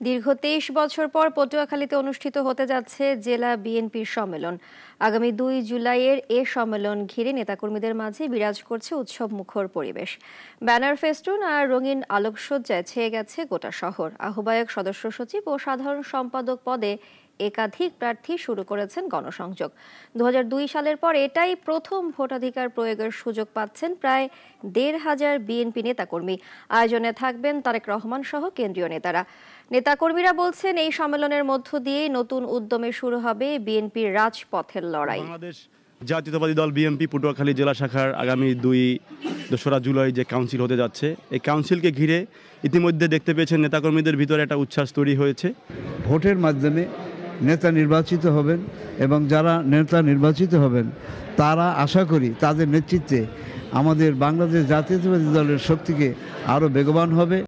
দীর্ঘ ২৩ বছর পর পটুয়াখালীতে অনুষ্ঠিত হতে যাচ্ছে জেলা বিএনপির সম্মেলন। আগামী ২ জুলাইয়ের এ সম্মেলন ঘিরে নেতাকর্মীদের মাঝে বিরাজ করছে উৎসবমুখর পরিবেশ। ব্যানার, ফেস্টুন আর রঙিন আলোকসজ্জায় ছেয়ে গেছে গোটা শহর। আহ্বায়ক, সদস্য সচিব ও সাধারণ সম্পাদক পদে একাধিক প্রার্থী শুরু করেছেন গণসংযোগ। ২০০২ সালের পর এটাই প্রথম ভোটাধিকার প্রয়োগের সুযোগ পাচ্ছেন প্রায় ১৫০০ বিএনপি নেতাকর্মী। আয়োজনে থাকবেন তারেক রহমান সহ কেন্দ্রীয় নেতারা। নেতাকর্মীরা বলছেন, এই সম্মেলনের মধ্য দিয়েই নতুন উদ্যমে শুরু হবে বিএনপির রাজপথের লড়াই। বাংলাদেশ জাতীয়তাবাদী দল বিএনপি পটুয়াখালী জেলা শাখার আগামী ২রা জুলাই যে কাউন্সিল হতে যাচ্ছে, এই কাউন্সিলকে ঘিরে ইতিমধ্যে দেখতে পেয়েছেন নেতাকর্মীদের ভিতরে একটা উচ্ছ্বাস তৈরি হয়েছে। ভোটের মাধ্যমে নেতা নির্বাচিত হবেন এবং যারা নেতা নির্বাচিত হবেন তারা আশা করি তাদের নেতৃত্বে আমাদের বাংলাদেশ জাতীয়তাবাদী দলের শক্তিকে আরও বেগবান হবে।